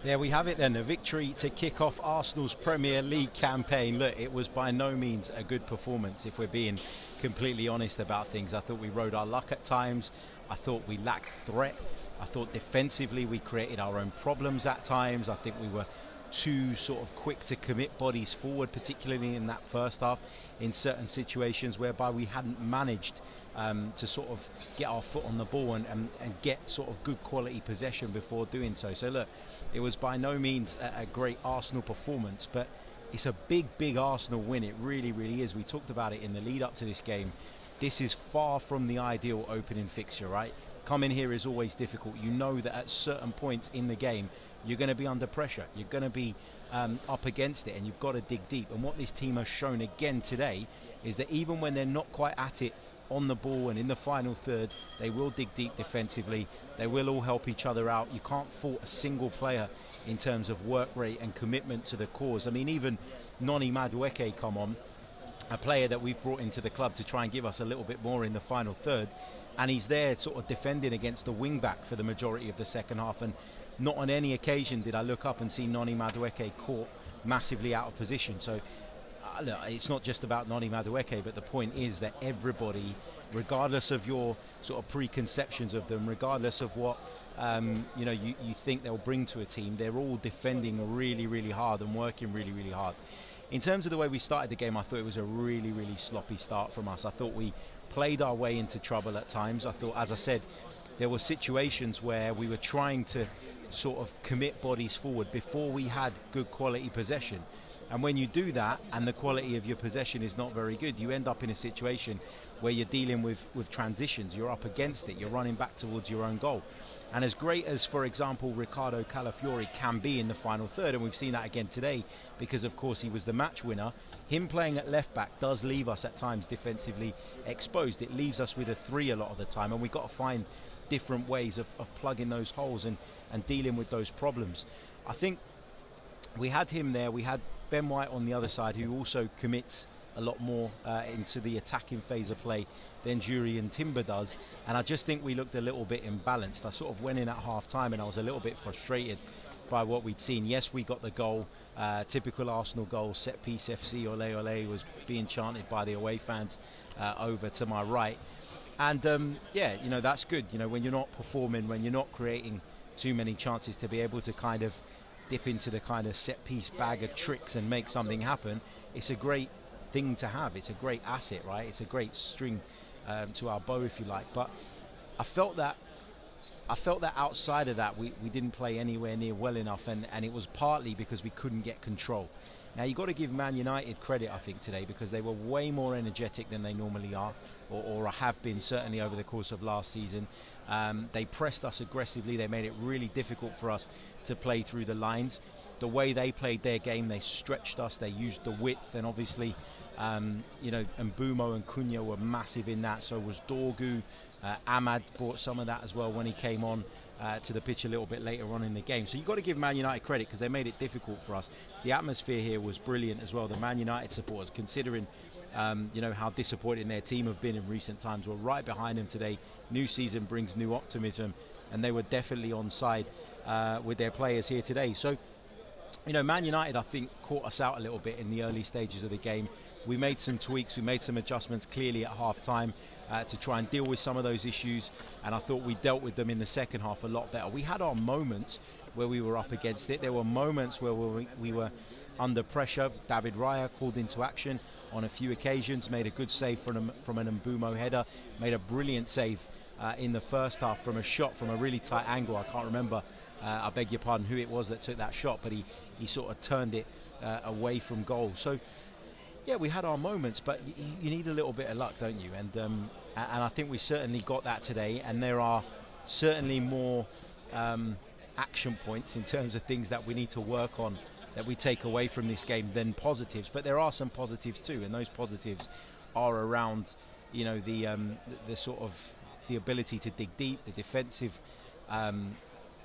There we have it then, a victory to kick off Arsenal's Premier League campaign. Look, it was by no means a good performance if we're being completely honest about things. I thought we rode our luck at times. I thought we lacked threat. I thought defensively we created our own problems at times. I think we were too sort of quick to commit bodies forward, particularly in that first half, in certain situations whereby we hadn't managed to sort of get our foot on the ball and get sort of good quality possession before doing so. So look, it was by no means a great Arsenal performance, but it's a big Arsenal win. It really is. We talked about it in the lead up to this game. This is far from the ideal opening fixture, right? Coming here is always difficult. You know that at certain points in the game you're going to be under pressure, you're going to be up against it, and you've got to dig deep. And what this team has shown again today is that even when they're not quite at it on the ball and in the final third, they will dig deep defensively. They will all help each other out. You can't fault a single player in terms of work rate and commitment to the cause. I mean, even Noni Madueke come on, a player that we've brought into the club to try and give us a little bit more in the final third, and he's there sort of defending against the wing back for the majority of the second half, and not on any occasion did I look up and see Noni Madueke caught massively out of position. So look, it's not just about Noni Madueke, but the point is that everybody, regardless of your sort of preconceptions of them, regardless of what you think they'll bring to a team, they're all defending really hard and working really hard. In terms of the way we started the game, I thought it was a really sloppy start from us. I thought we played our way into trouble at times. I thought, as I said, there were situations where we were trying to sort of commit bodies forward before we had good quality possession. And when you do that and the quality of your possession is not very good, you end up in a situation where you're dealing with transitions. You're up against it. You're running back towards your own goal. And as great as, for example, Ricardo Calafiori can be in the final third, and we've seen that again today because, of course, he was the match winner, him playing at left back does leave us at times defensively exposed. It leaves us with a 3 a lot of the time, and we've got to find different ways of plugging those holes and dealing with those problems. I think we had him there. We had Ben White on the other side, who also commits a lot more into the attacking phase of play than Julian Timber does, and I just think we looked a little bit imbalanced. I sort of went in at half time and I was a little bit frustrated by what we'd seen. Yes, we got the goal, typical Arsenal goal, set piece FC, ole ole was being chanted by the away fans over to my right, and that's good. When you're not performing, when you're not creating too many chances, to be able to kind of dip into the kind of set piece bag of tricks and make something happen, it's a great thing to have. It's a great asset, right? It's a great string to our bow, if you like. But I felt that outside of that we didn't play anywhere near well enough, and it was partly because we couldn't get control. Now you've got to give Man United credit, I think, today, because they were way more energetic than they normally are, or have been certainly over the course of last season. They pressed us aggressively. They made it really difficult for us to play through the lines. The way they played their game, they stretched us, they used the width, and obviously Mbumo and Cunha were massive in that, so was Dorgu. Ahmad brought some of that as well when he came on to the pitch a little bit later on in the game. So you've got to give Man United credit because they made it difficult for us. The atmosphere here was brilliant as well. The Man United supporters, considering how disappointing their team have been in recent times, were right behind them today. New season brings new optimism, and they were definitely on side with their players here today. So Man United, I think, caught us out a little bit in the early stages of the game. We made some tweaks, we made some adjustments clearly at half time to try and deal with some of those issues, and I thought we dealt with them in the second half a lot better. We had our moments where we were up against it. There were moments where we were under pressure. David Raya called into action on a few occasions, made a good save from an Mbumo header, made a brilliant save in the first half from a shot from a really tight angle. I can't remember, I beg your pardon, who it was that took that shot, but he sort of turned it away from goal. So yeah, we had our moments, but you need a little bit of luck, don't you? And I think we certainly got that today, and there are certainly more action points in terms of things that we need to work on that we take away from this game than positives. But there are some positives too, and those positives are around the sort of the ability to dig deep, the defensive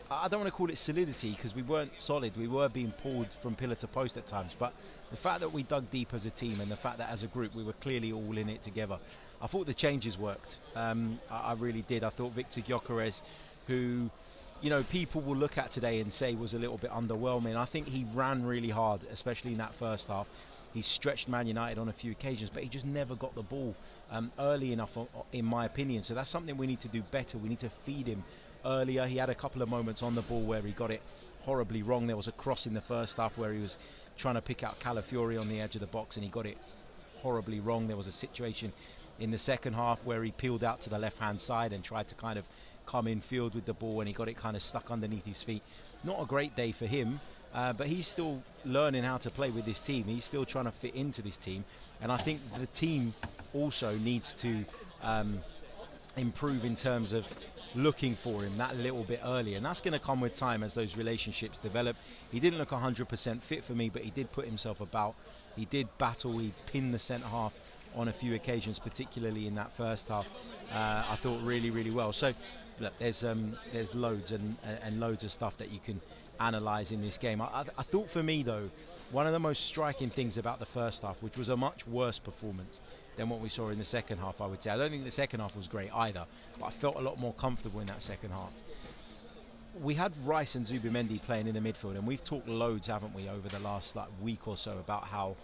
I don't want to call it solidity, because we weren't solid. We were being pulled from pillar to post at times, but the fact that we dug deep as a team, and the fact that as a group we were clearly all in it together, I thought the changes worked. I really did. I thought Victor Gyökeres, who people will look at today and say was a little bit underwhelming. I think he ran really hard, especially in that first half. He stretched Man United on a few occasions, but he just never got the ball early enough, in my opinion. So that's something we need to do better. We need to feed him earlier. He had a couple of moments on the ball where he got it horribly wrong. There was a cross in the first half where he was trying to pick out Calafiori on the edge of the box and he got it horribly wrong. There was a situation in the second half where he peeled out to the left-hand side and tried to kind of come in field with the ball, and he got it kind of stuck underneath his feet. Not a great day for him, but he's still learning how to play with this team. He's still trying to fit into this team, and I think the team also needs to improve in terms of looking for him that little bit earlier, and that's going to come with time as those relationships develop. He didn't look 100% fit for me, but he did put himself about. He did battle. He pinned the centre half on a few occasions, particularly in that first half. I thought really well. So look, there's loads and loads of stuff that you can analyse in this game. I thought for me though, one of the most striking things about the first half, which was a much worse performance than what we saw in the second half, I would say. I don't think the second half was great either, but I felt a lot more comfortable in that second half. We had Rice and Zubimendi playing in the midfield, and we've talked loads, haven't we, over the last week or so about how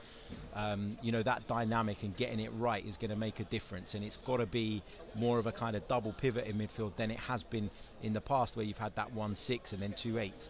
that dynamic and getting it right is going to make a difference, and it's got to be more of a kind of double pivot in midfield than it has been in the past, where you've had that 1-6 and then 2-8s.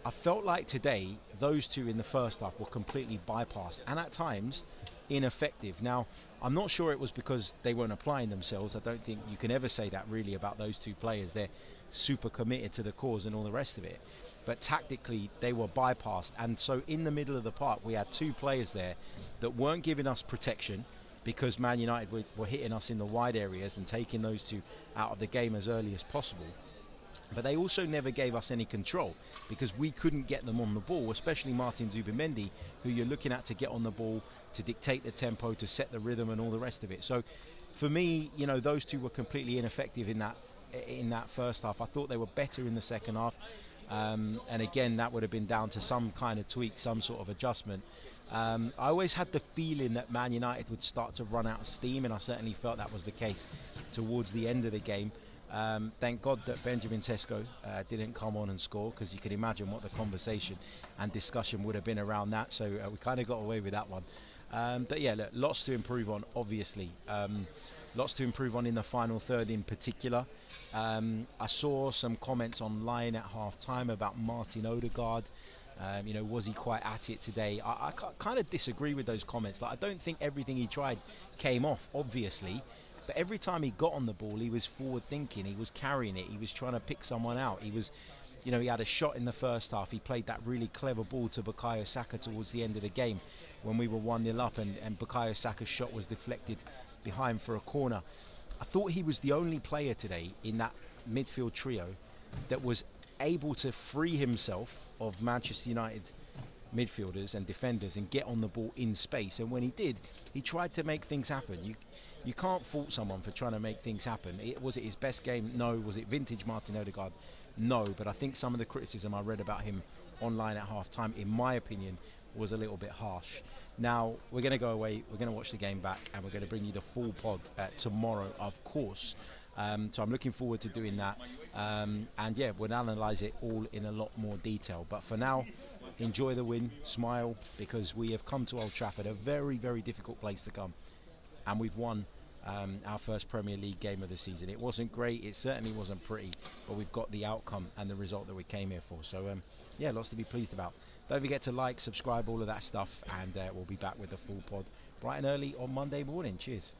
I felt like today those two in the first half were completely bypassed and at times ineffective. Now, I'm not sure it was because they weren't applying themselves. I don't think you can ever say that really about those two players. They're super committed to the cause and all the rest of it, but tactically they were bypassed. And so in the middle of the park we had two players there that weren't giving us protection, because Man United were hitting us in the wide areas and taking those two out of the game as early as possible. But they also never gave us any control, because we couldn't get them on the ball, especially Martin Zubimendi, who you're looking at to get on the ball, to dictate the tempo, to set the rhythm and all the rest of it. So for me, those two were completely ineffective in that first half. I thought they were better in the second half, and again that would have been down to some kind of tweak, some sort of adjustment. I always had the feeling that Man United would start to run out of steam, and I certainly felt that was the case towards the end of the game. Thank God that Benjamin Sesko didn't come on and score, because you can imagine what the conversation and discussion would have been around that. So we kind of got away with that one. But yeah, look, lots to improve on, obviously. Lots to improve on in the final third in particular. I saw some comments online at half-time about Martin Odegaard. Was he quite at it today? I kind of disagree with those comments. I don't think everything he tried came off, obviously. But every time he got on the ball, he was forward thinking, he was carrying it, he was trying to pick someone out. He was, he had a shot in the first half. He played that really clever ball to Bukayo Saka towards the end of the game when we were 1-0 up, and Bukayo Saka's shot was deflected behind for a corner. I thought he was the only player today in that midfield trio that was able to free himself of Manchester United midfielders and defenders and get on the ball in space. And when he did, he tried to make things happen. You can't fault someone for trying to make things happen. Was it his best game? No. Was it vintage Martin Odegaard? No. But I think some of the criticism I read about him online at half-time, in my opinion, was a little bit harsh. Now, we're going to go away, we're going to watch the game back, and we're going to bring you the full pod tomorrow, of course. So I'm looking forward to doing that. And yeah, we'll analyse it all in a lot more detail. But for now, enjoy the win, smile, because we have come to Old Trafford, a very, very difficult place to come. And we've won our first Premier League game of the season. It wasn't great, it certainly wasn't pretty, but we've got the outcome and the result that we came here for. So yeah, lots to be pleased about. Don't forget to like, subscribe, all of that stuff, and we'll be back with the full pod bright and early on Monday morning. Cheers.